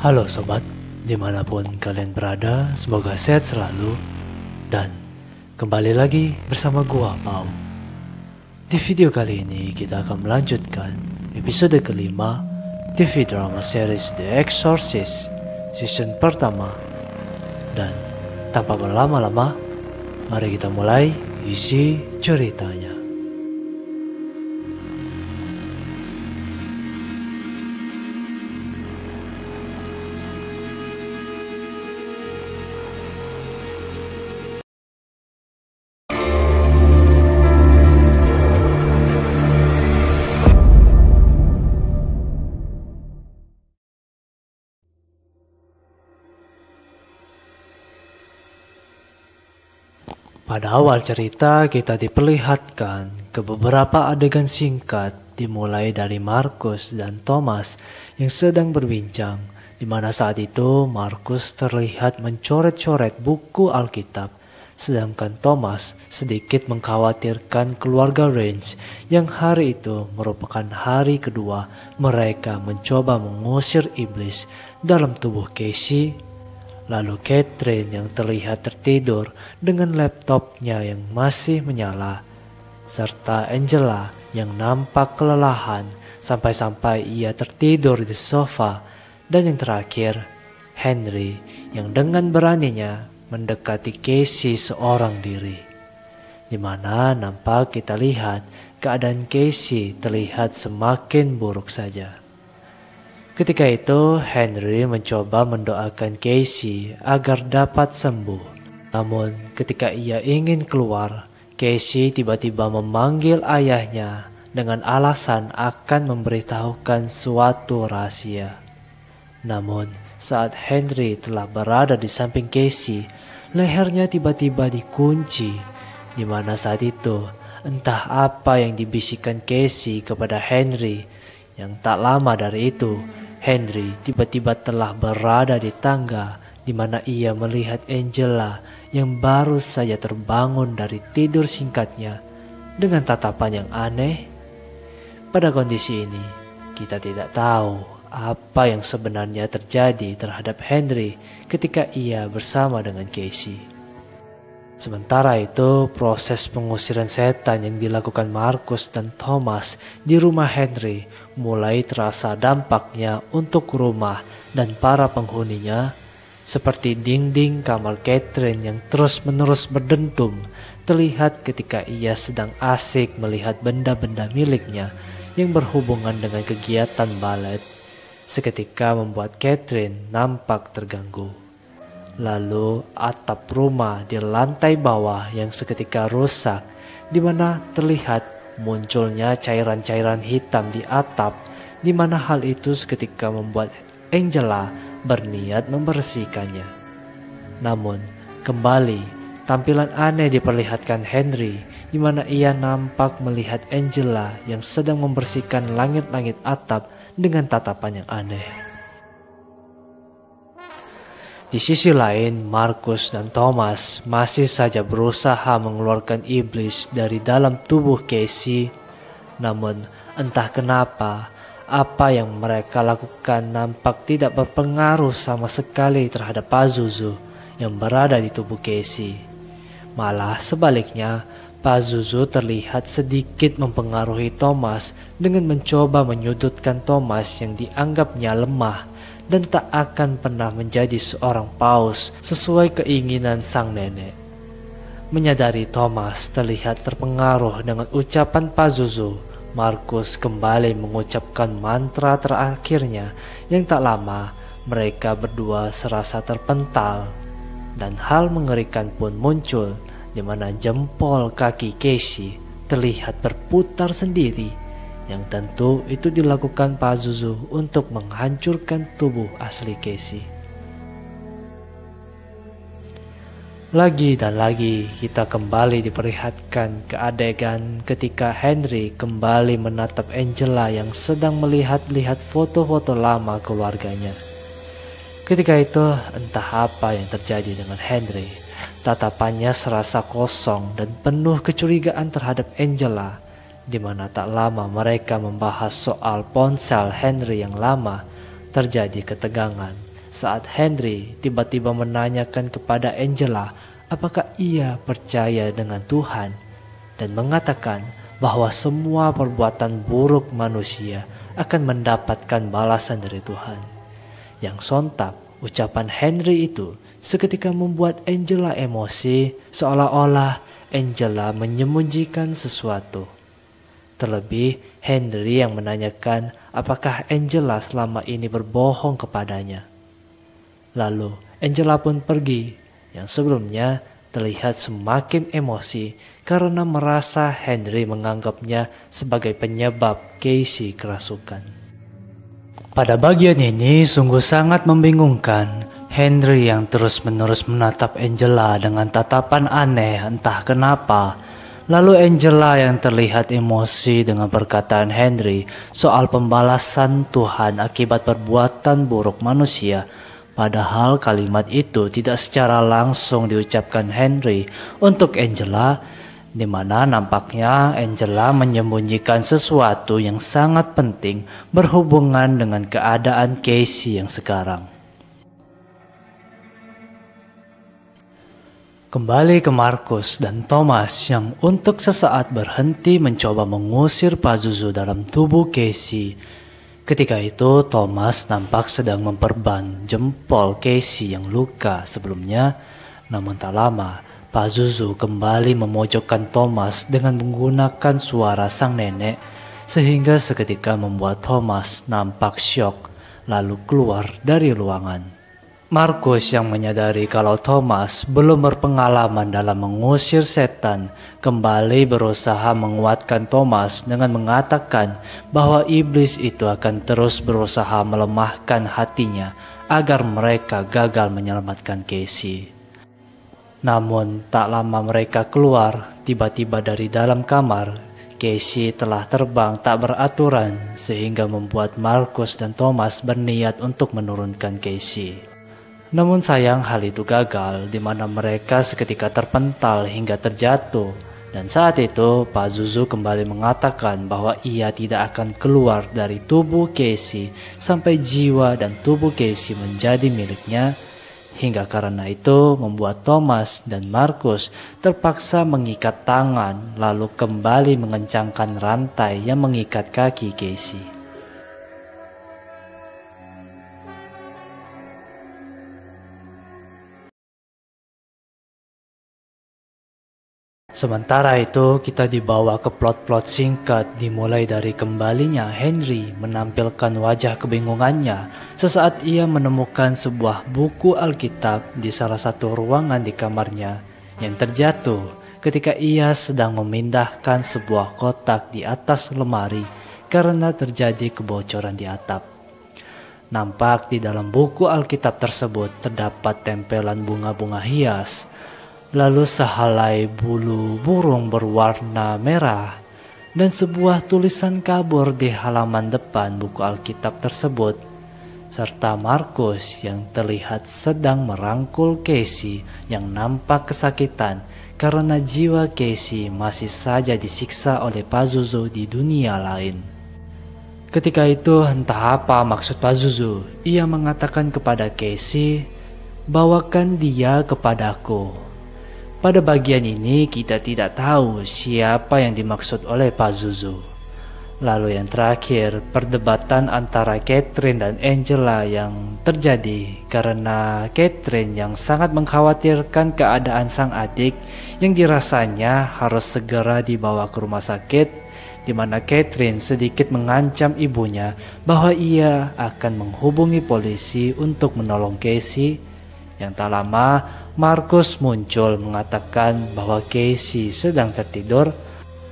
Halo sobat, dimanapun kalian berada, semoga sehat selalu. Dan kembali lagi bersama gua, Pau. Di video kali ini kita akan melanjutkan episode kelima TV drama series The Exorcist season pertama. Dan tanpa berlama-lama, mari kita mulai isi ceritanya. Pada awal cerita kita diperlihatkan ke beberapa adegan singkat dimulai dari Markus dan Thomas yang sedang berbincang, di mana saat itu Markus terlihat mencoret-coret buku Alkitab, sedangkan Thomas sedikit mengkhawatirkan keluarga Range yang hari itu merupakan hari kedua mereka mencoba mengusir iblis dalam tubuh Casey. Lalu Catherine yang terlihat tertidur dengan laptopnya yang masih menyala, serta Angela yang nampak kelelahan sampai-sampai ia tertidur di sofa, dan yang terakhir Henry yang dengan beraninya mendekati Casey seorang diri, di mana nampak kita lihat keadaan Casey terlihat semakin buruk saja. Ketika itu, Henry mencoba mendoakan Casey agar dapat sembuh. Namun, ketika ia ingin keluar, Casey tiba-tiba memanggil ayahnya dengan alasan akan memberitahukan suatu rahasia. Namun, saat Henry telah berada di samping Casey, lehernya tiba-tiba dikunci, di mana saat itu entah apa yang dibisikkan Casey kepada Henry. Yang tak lama dari itu, Henry tiba-tiba telah berada di tangga di mana ia melihat Angela yang baru saja terbangun dari tidur singkatnya dengan tatapan yang aneh. Pada kondisi ini, kita tidak tahu apa yang sebenarnya terjadi terhadap Henry ketika ia bersama dengan Casey. Sementara itu, proses pengusiran setan yang dilakukan Markus dan Thomas di rumah Henry mulai terasa dampaknya untuk rumah dan para penghuninya, seperti dinding kamar Catherine yang terus-menerus berdentum terlihat ketika ia sedang asik melihat benda-benda miliknya yang berhubungan dengan kegiatan balet, seketika membuat Catherine nampak terganggu. Lalu atap rumah di lantai bawah yang seketika rusak, di mana terlihat munculnya cairan-cairan hitam di atap, di mana hal itu seketika membuat Angela berniat membersihkannya. Namun kembali tampilan aneh diperlihatkan Henry, di mana ia nampak melihat Angela yang sedang membersihkan langit-langit atap dengan tatapan yang aneh. Di sisi lain, Markus dan Thomas masih saja berusaha mengeluarkan iblis dari dalam tubuh Casey. Namun, entah kenapa, apa yang mereka lakukan nampak tidak berpengaruh sama sekali terhadap Pazuzu yang berada di tubuh Casey. Malah sebaliknya, Pazuzu terlihat sedikit mempengaruhi Thomas dengan mencoba menyudutkan Thomas yang dianggapnya lemah dan tak akan pernah menjadi seorang paus sesuai keinginan sang nenek. Menyadari Thomas terlihat terpengaruh dengan ucapan Pazuzu, Markus kembali mengucapkan mantra terakhirnya yang tak lama mereka berdua serasa terpental. Dan hal mengerikan pun muncul, di mana jempol kaki Casey terlihat berputar sendiri, yang tentu itu dilakukan Pazuzu untuk menghancurkan tubuh asli Casey. Lagi dan lagi kita kembali diperlihatkan ke adegan ketika Henry kembali menatap Angela yang sedang melihat-lihat foto-foto lama keluarganya. Ketika itu entah apa yang terjadi dengan Henry, tatapannya serasa kosong dan penuh kecurigaan terhadap Angela, di mana tak lama mereka membahas soal ponsel Henry yang lama. Terjadi ketegangan saat Henry tiba-tiba menanyakan kepada Angela apakah ia percaya dengan Tuhan dan mengatakan bahwa semua perbuatan buruk manusia akan mendapatkan balasan dari Tuhan. Yang sontak, ucapan Henry itu seketika membuat Angela emosi, seolah-olah Angela menyembunyikan sesuatu. Terlebih Henry yang menanyakan apakah Angela selama ini berbohong kepadanya. Lalu Angela pun pergi, yang sebelumnya terlihat semakin emosi karena merasa Henry menganggapnya sebagai penyebab Casey kerasukan. Pada bagian ini sungguh sangat membingungkan. Henry yang terus-menerus menatap Angela dengan tatapan aneh entah kenapa. Lalu Angela yang terlihat emosi dengan perkataan Henry soal pembalasan Tuhan akibat perbuatan buruk manusia. Padahal kalimat itu tidak secara langsung diucapkan Henry untuk Angela, di mana nampaknya Angela menyembunyikan sesuatu yang sangat penting berhubungan dengan keadaan Casey yang sekarang. Kembali ke Markus dan Thomas yang untuk sesaat berhenti mencoba mengusir Pazuzu dalam tubuh Casey. Ketika itu Thomas nampak sedang memperban jempol Casey yang luka sebelumnya. Namun tak lama Pazuzu kembali memojokkan Thomas dengan menggunakan suara sang nenek, sehingga seketika membuat Thomas nampak syok lalu keluar dari ruangan. Markus yang menyadari kalau Thomas belum berpengalaman dalam mengusir setan kembali berusaha menguatkan Thomas dengan mengatakan bahwa iblis itu akan terus berusaha melemahkan hatinya agar mereka gagal menyelamatkan Casey. Namun tak lama mereka keluar, tiba-tiba dari dalam kamar, Casey telah terbang tak beraturan sehingga membuat Markus dan Thomas berniat untuk menurunkan Casey. Namun sayang hal itu gagal, di mana mereka seketika terpental hingga terjatuh. Dan saat itu Pazuzu kembali mengatakan bahwa ia tidak akan keluar dari tubuh Casey sampai jiwa dan tubuh Casey menjadi miliknya. Hingga karena itu membuat Thomas dan Markus terpaksa mengikat tangan lalu kembali mengencangkan rantai yang mengikat kaki Casey. Sementara itu kita dibawa ke plot-plot singkat dimulai dari kembalinya Henry menampilkan wajah kebingungannya sesaat ia menemukan sebuah buku Alkitab di salah satu ruangan di kamarnya yang terjatuh ketika ia sedang memindahkan sebuah kotak di atas lemari karena terjadi kebocoran di atap. Nampak di dalam buku Alkitab tersebut terdapat tempelan bunga-bunga hias, lalu sehelai bulu burung berwarna merah, dan sebuah tulisan kabur di halaman depan buku Alkitab tersebut, serta Markus yang terlihat sedang merangkul Casey yang nampak kesakitan karena jiwa Casey masih saja disiksa oleh Pazuzu di dunia lain. Ketika itu entah apa maksud Pazuzu, ia mengatakan kepada Casey, "Bawakan dia kepadaku." Pada bagian ini kita tidak tahu siapa yang dimaksud oleh Pazuzu. Lalu yang terakhir, perdebatan antara Catherine dan Angela yang terjadi karena Catherine yang sangat mengkhawatirkan keadaan sang adik yang dirasanya harus segera dibawa ke rumah sakit, di mana Catherine sedikit mengancam ibunya bahwa ia akan menghubungi polisi untuk menolong Casey. Yang tak lama Markus muncul mengatakan bahwa Casey sedang tertidur,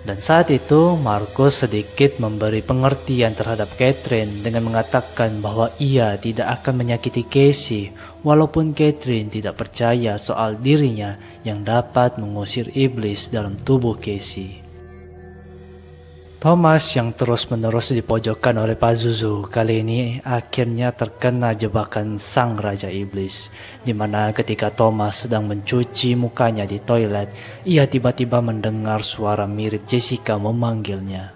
dan saat itu Markus sedikit memberi pengertian terhadap Catherine dengan mengatakan bahwa ia tidak akan menyakiti Casey walaupun Catherine tidak percaya soal dirinya yang dapat mengusir iblis dalam tubuh Casey. Thomas yang terus-menerus dipojokkan oleh Pazuzu kali ini akhirnya terkena jebakan sang Raja Iblis, di mana ketika Thomas sedang mencuci mukanya di toilet, ia tiba-tiba mendengar suara mirip Jessica memanggilnya.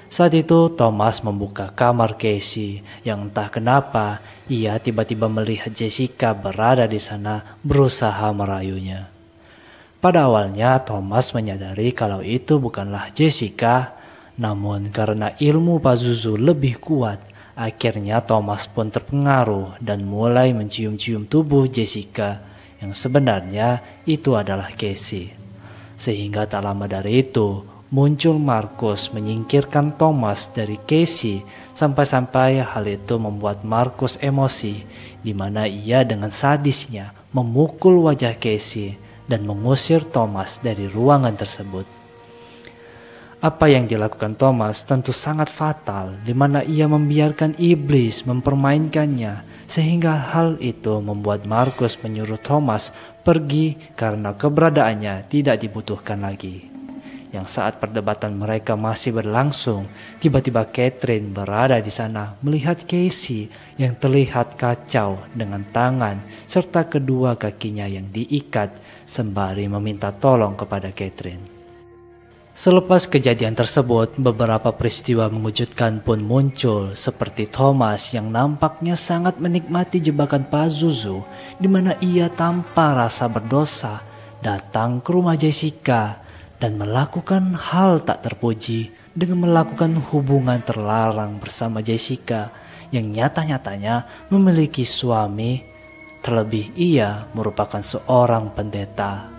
Saat itu Thomas membuka kamar Casey yang entah kenapa ia tiba-tiba melihat Jessica berada di sana berusaha merayunya. Pada awalnya Thomas menyadari kalau itu bukanlah Jessica, namun karena ilmu Pazuzu lebih kuat, akhirnya Thomas pun terpengaruh dan mulai mencium-cium tubuh Jessica yang sebenarnya itu adalah Casey. Sehingga tak lama dari itu, muncul Markus menyingkirkan Thomas dari Casey sampai-sampai hal itu membuat Markus emosi, di mana ia dengan sadisnya memukul wajah Casey dan mengusir Thomas dari ruangan tersebut. Apa yang dilakukan Thomas tentu sangat fatal, di mana ia membiarkan iblis mempermainkannya, sehingga hal itu membuat Markus menyuruh Thomas pergi karena keberadaannya tidak dibutuhkan lagi. Yang saat perdebatan mereka masih berlangsung, tiba-tiba Catherine berada di sana melihat Casey yang terlihat kacau dengan tangan serta kedua kakinya yang diikat sembari meminta tolong kepada Catherine. Selepas kejadian tersebut, beberapa peristiwa mengejutkan pun muncul, seperti Thomas yang nampaknya sangat menikmati jebakan Pazuzu, di mana ia tanpa rasa berdosa datang ke rumah Jessica dan melakukan hal tak terpuji dengan melakukan hubungan terlarang bersama Jessica yang nyata-nyatanya memiliki suami, terlebih ia merupakan seorang pendeta.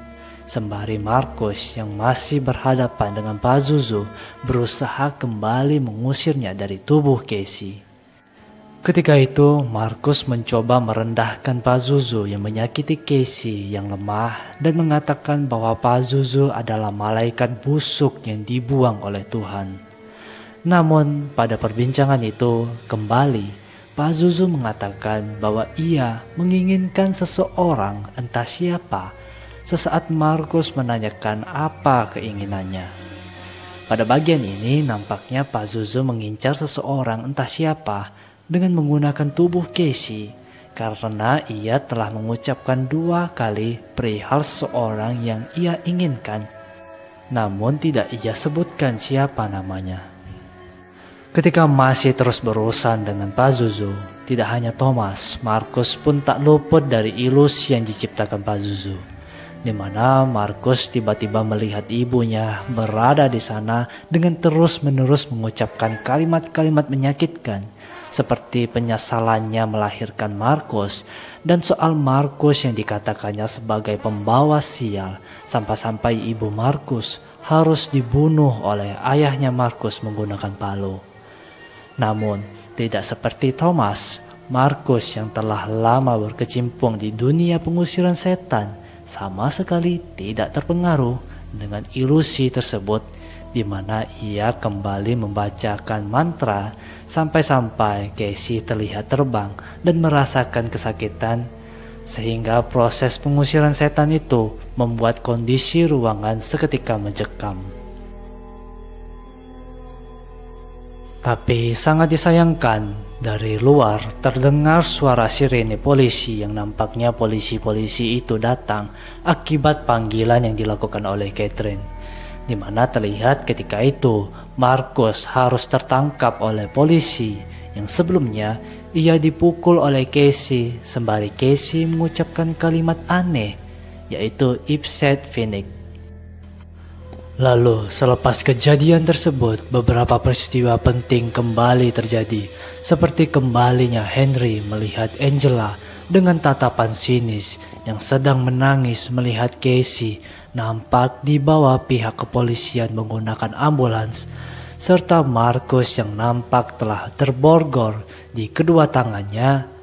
Sembari Markus yang masih berhadapan dengan Pazuzu berusaha kembali mengusirnya dari tubuh Casey. Ketika itu Markus mencoba merendahkan Pazuzu yang menyakiti Casey yang lemah dan mengatakan bahwa Pazuzu adalah malaikat busuk yang dibuang oleh Tuhan. Namun pada perbincangan itu kembali Pazuzu mengatakan bahwa ia menginginkan seseorang entah siapa. Sesaat Markus menanyakan apa keinginannya. Pada bagian ini nampaknya Pazuzu mengincar seseorang entah siapa dengan menggunakan tubuh Casey karena ia telah mengucapkan 2 kali perihal seseorang yang ia inginkan, namun tidak ia sebutkan siapa namanya. Ketika masih terus berurusan dengan Pazuzu, tidak hanya Thomas, Markus pun tak luput dari ilusi yang diciptakan Pazuzu, di mana Markus tiba-tiba melihat ibunya berada di sana dengan terus-menerus mengucapkan kalimat-kalimat menyakitkan seperti penyesalannya melahirkan Markus dan soal Markus yang dikatakannya sebagai pembawa sial sampai-sampai ibu Markus harus dibunuh oleh ayahnya Markus menggunakan palu. Namun tidak seperti Thomas, Markus yang telah lama berkecimpung di dunia pengusiran setan sama sekali tidak terpengaruh dengan ilusi tersebut, di mana ia kembali membacakan mantra sampai-sampai Casey terlihat terbang dan merasakan kesakitan, sehingga proses pengusiran setan itu membuat kondisi ruangan seketika mencekam. Tapi sangat disayangkan, dari luar terdengar suara sirene polisi yang nampaknya polisi-polisi itu datang akibat panggilan yang dilakukan oleh Catherine, di mana terlihat ketika itu Markus harus tertangkap oleh polisi yang sebelumnya ia dipukul oleh Casey sembari Casey mengucapkan kalimat aneh yaitu Ipset Finik. Lalu selepas kejadian tersebut, beberapa peristiwa penting kembali terjadi, seperti kembalinya Henry melihat Angela dengan tatapan sinis yang sedang menangis melihat Casey nampak dibawa pihak kepolisian menggunakan ambulans, serta Markus yang nampak telah terborgol di kedua tangannya.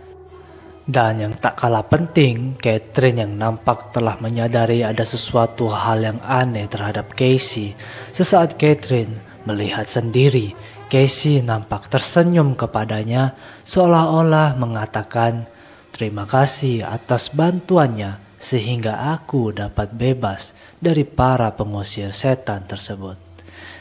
Dan yang tak kalah penting, Catherine yang nampak telah menyadari ada sesuatu hal yang aneh terhadap Casey. Sesaat Catherine melihat sendiri, Casey nampak tersenyum kepadanya seolah-olah mengatakan, "Terima kasih atas bantuannya sehingga aku dapat bebas dari para pengusir setan tersebut."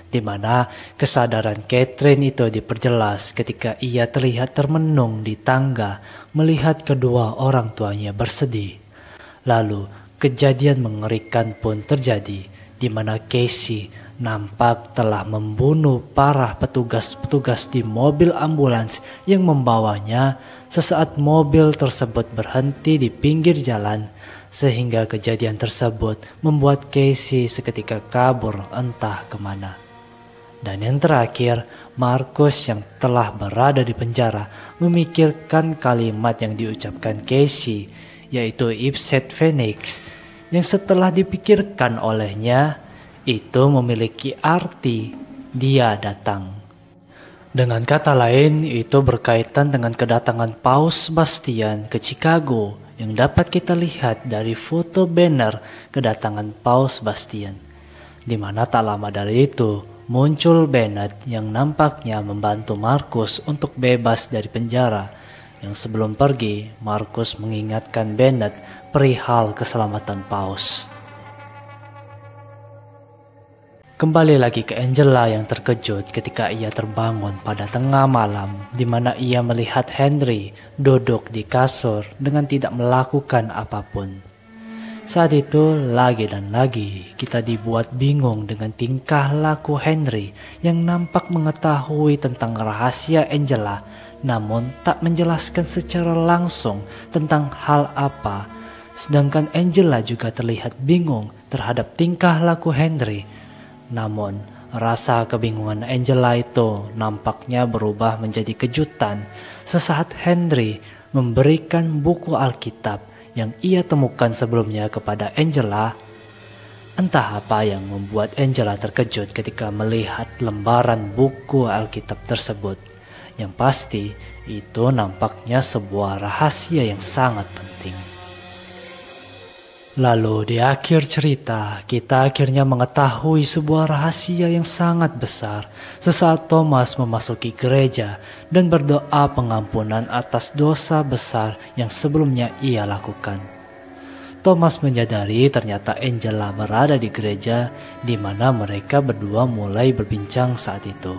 Di mana kesadaran Catherine itu diperjelas ketika ia terlihat termenung di tangga melihat kedua orang tuanya bersedih. Lalu kejadian mengerikan pun terjadi, di mana Casey nampak telah membunuh para petugas-petugas di mobil ambulans yang membawanya sesaat mobil tersebut berhenti di pinggir jalan, sehingga kejadian tersebut membuat Casey seketika kabur entah kemana. Dan yang terakhir, Marcus yang telah berada di penjara memikirkan kalimat yang diucapkan Casey, yaitu Ipset Phoenix, yang setelah dipikirkan olehnya itu memiliki arti dia datang. Dengan kata lain, itu berkaitan dengan kedatangan Paus Bastian ke Chicago yang dapat kita lihat dari foto banner kedatangan Paus Bastian, di mana tak lama dari itu muncul Bennett yang nampaknya membantu Marcus untuk bebas dari penjara. Yang sebelum pergi, Marcus mengingatkan Bennett perihal keselamatan Paus. Kembali lagi ke Angela yang terkejut ketika ia terbangun pada tengah malam, di mana ia melihat Henry duduk di kasur dengan tidak melakukan apapun. Saat itu lagi dan lagi kita dibuat bingung dengan tingkah laku Henry yang nampak mengetahui tentang rahasia Angela, namun tak menjelaskan secara langsung tentang hal apa. Sedangkan Angela juga terlihat bingung terhadap tingkah laku Henry. Namun, rasa kebingungan Angela itu nampaknya berubah menjadi kejutan sesaat Henry memberikan buku Alkitab yang ia temukan sebelumnya kepada Angela. Entah apa yang membuat Angela terkejut ketika melihat lembaran buku Alkitab tersebut. Yang pasti, itu nampaknya sebuah rahasia yang sangat penting. Lalu di akhir cerita, kita akhirnya mengetahui sebuah rahasia yang sangat besar sesaat Thomas memasuki gereja dan berdoa pengampunan atas dosa besar yang sebelumnya ia lakukan. Thomas menyadari ternyata Angela berada di gereja di mana mereka berdua mulai berbincang saat itu.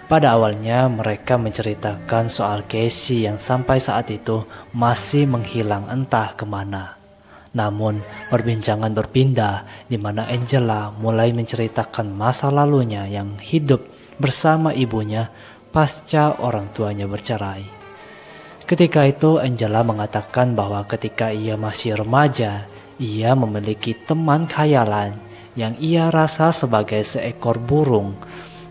Pada awalnya mereka menceritakan soal Casey yang sampai saat itu masih menghilang entah kemana. Namun perbincangan berpindah di mana Angela mulai menceritakan masa lalunya yang hidup bersama ibunya pasca orang tuanya bercerai. Ketika itu Angela mengatakan bahwa ketika ia masih remaja, ia memiliki teman khayalan yang ia rasa sebagai seekor burung,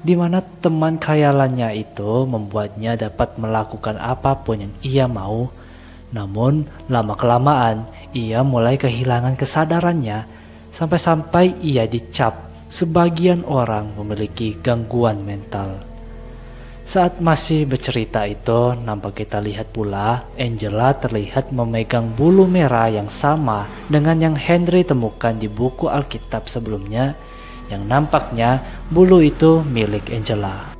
di mana teman khayalannya itu membuatnya dapat melakukan apapun yang ia mau. Namun lama-kelamaan ia mulai kehilangan kesadarannya sampai-sampai ia dicap sebagian orang memiliki gangguan mental. Saat masih bercerita itu, nampak kita lihat pula Angela terlihat memegang bulu merah yang sama dengan yang Henry temukan di buku Alkitab sebelumnya, yang nampaknya bulu itu milik Angela.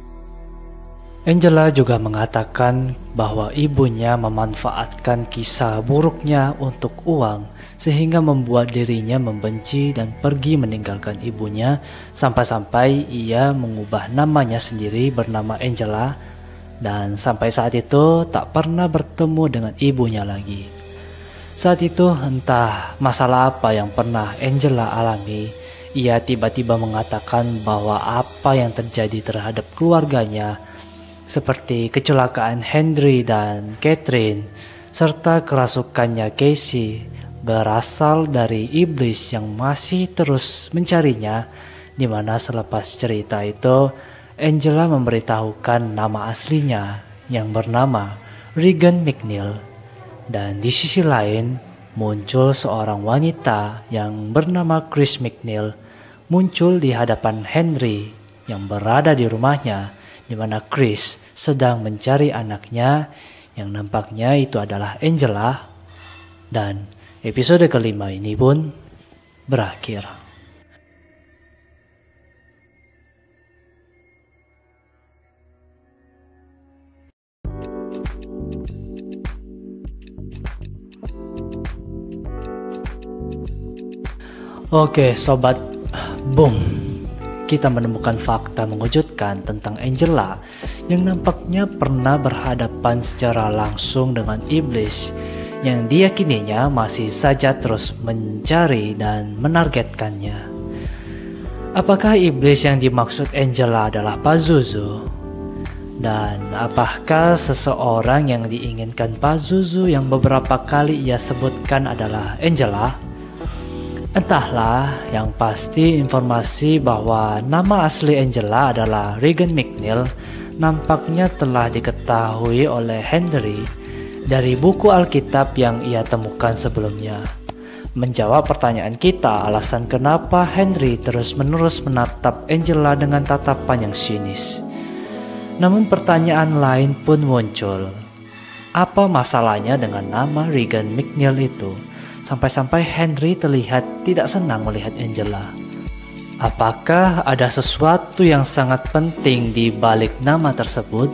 Angela juga mengatakan bahwa ibunya memanfaatkan kisah buruknya untuk uang sehingga membuat dirinya membenci dan pergi meninggalkan ibunya sampai-sampai ia mengubah namanya sendiri bernama Angela dan sampai saat itu tak pernah bertemu dengan ibunya lagi. Saat itu entah masalah apa yang pernah Angela alami, ia tiba-tiba mengatakan bahwa apa yang terjadi terhadap keluarganya seperti kecelakaan Henry dan Catherine, serta kerasukannya Casey berasal dari iblis yang masih terus mencarinya, di mana selepas cerita itu Angela memberitahukan nama aslinya yang bernama Regan McNeil, dan di sisi lain muncul seorang wanita yang bernama Chris McNeil muncul di hadapan Henry yang berada di rumahnya, di mana Chris sedang mencari anaknya yang nampaknya itu adalah Angela, dan episode kelima ini pun berakhir. Oke sobat, boom, kita menemukan fakta mengejutkan tentang Angela yang nampaknya pernah berhadapan secara langsung dengan iblis yang diyakininya masih saja terus mencari dan menargetkannya. Apakah iblis yang dimaksud Angela adalah Pazuzu? Dan apakah seseorang yang diinginkan Pazuzu yang beberapa kali ia sebutkan adalah Angela? Entahlah, yang pasti informasi bahwa nama asli Angela adalah Regan McNeil nampaknya telah diketahui oleh Henry dari buku Alkitab yang ia temukan sebelumnya. Menjawab pertanyaan kita, alasan kenapa Henry terus-menerus menatap Angela dengan tatapan yang sinis. Namun pertanyaan lain pun muncul. Apa masalahnya dengan nama Regan McNeil itu? Sampai-sampai Henry terlihat tidak senang melihat Angela. Apakah ada sesuatu yang sangat penting di balik nama tersebut?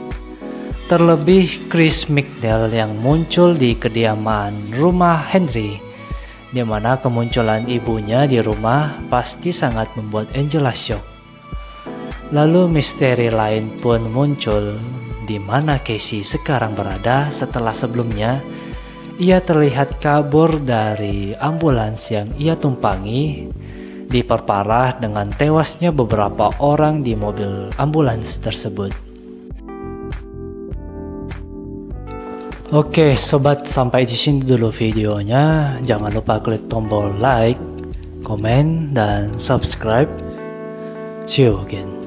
Terlebih Chris McNeil yang muncul di kediaman rumah Henry, di mana kemunculan ibunya di rumah pasti sangat membuat Angela shock. Lalu misteri lain pun muncul, di mana Casey sekarang berada setelah sebelumnya ia terlihat kabur dari ambulans yang ia tumpangi, diperparah dengan tewasnya beberapa orang di mobil ambulans tersebut. Oke sobat, sampai di sini dulu videonya. Jangan lupa klik tombol like, komen, dan subscribe. See you again.